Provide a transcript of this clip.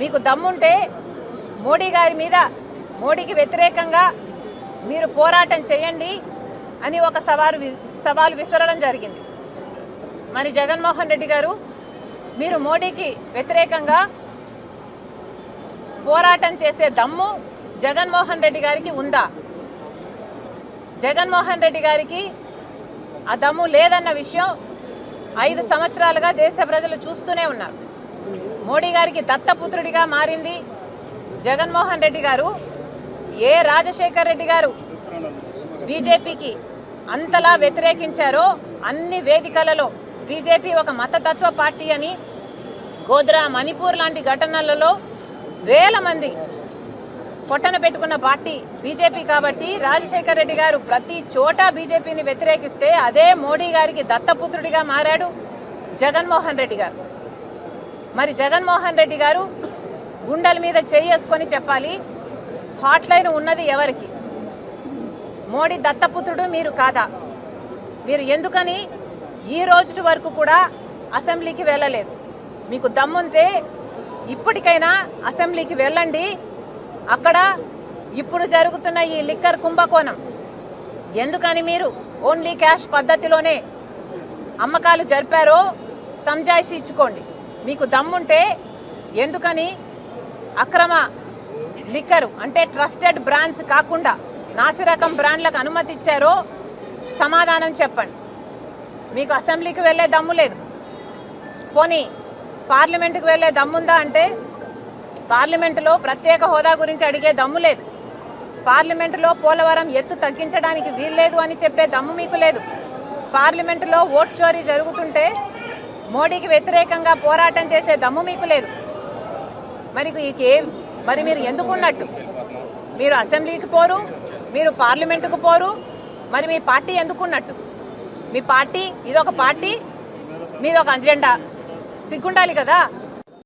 మీకు దమ్ముంటే మోడీ గారి మీద, మోడీకి వ్యతిరేకంగా మీరు పోరాటం చేయండి అని ఒక సవాలు విసరడం జరిగింది. మరి జగన్మోహన్ రెడ్డి గారు, మీరు మోడీకి వ్యతిరేకంగా పోరాటం చేసే దమ్ము జగన్మోహన్ రెడ్డి గారికి ఉందా? జగన్మోహన్ రెడ్డి గారికి ఆ దమ్ము లేదన్న విషయం 5 సంవత్సరాలుగా దేశ ప్రజలు చూస్తూనే ఉన్నారు. మోడీ గారికి దత్తపుత్రుడిగా మారింది జగన్మోహన్ రెడ్డి గారు. ఏ రాజశేఖర్ రెడ్డి గారు బీజేపీకి అంతలా వ్యతిరేకించారో అన్ని వేదికలలో బీజేపీ ఒక మతతత్వ పార్టీ అని, గోద్రా, మణిపూర్ లాంటి ఘటనలలో వేల మంది పొట్టన పెట్టుకున్న పార్టీ బీజేపీ. కాబట్టి రాజశేఖర్ రెడ్డి గారు ప్రతి చోట బీజేపీని వ్యతిరేకిస్తే అదే మోడీ గారికి దత్తపుత్రుడిగా మారాడు జగన్మోహన్ రెడ్డి గారు. మరి జగన్మోహన్ రెడ్డి గారు గుండెల మీద చేసుకొని చెప్పాలి, హాట్ లైన్ ఉన్నది ఎవరికి? మోడీ దత్తపుత్రుడు మీరు కాదా? మీరు ఎందుకని ఈ రోజు వరకు కూడా అసెంబ్లీకి వెళ్ళలేదు? మీకు దమ్ముంటే ఇప్పటికైనా అసెంబ్లీకి వెళ్ళండి. అక్కడ ఇప్పుడు జరుగుతున్న ఈ లిక్కర్ కుంభకోణం ఎందుకని మీరు ఓన్లీ క్యాష్ పద్ధతిలోనే అమ్మకాలు జరిపారో సంజాయిషి ఇచ్చుకోండి. మీకు దమ్ముంటే ఎందుకని అక్రమ లిక్కరు అంటే ట్రస్టెడ్ బ్రాండ్స్ కాకుండా నాసిరకం బ్రాండ్లకు అనుమతి ఇచ్చారో సమాధానం చెప్పండి. మీకు అసెంబ్లీకి వెళ్లే దమ్ము లేదు. పోనీ పార్లమెంటుకు వెళ్లే దమ్ముందా అంటే పార్లమెంటులో ప్రత్యేక హోదా గురించి అడిగే దమ్ము లేదు. పార్లమెంటులో పోలవరం ఎత్తు తగ్గించడానికి వీల్లేదు అని చెప్పే దమ్ము మీకు లేదు. పార్లమెంటులో ఓట్ చోరీ జరుగుతుంటే మోడీకి వ్యతిరేకంగా పోరాటం చేసే దమ్ము మీకు లేదు. మరి మీరు ఎందుకున్నట్టు? మీరు అసెంబ్లీకి పోరు, మీరు పార్లమెంటుకు పోరు, మరి మీ పార్టీ ఎందుకున్నట్టు? మీ పార్టీ ఇదొక పార్టీ, మీదొక అజెండా. సిగ్గుండాలి కదా.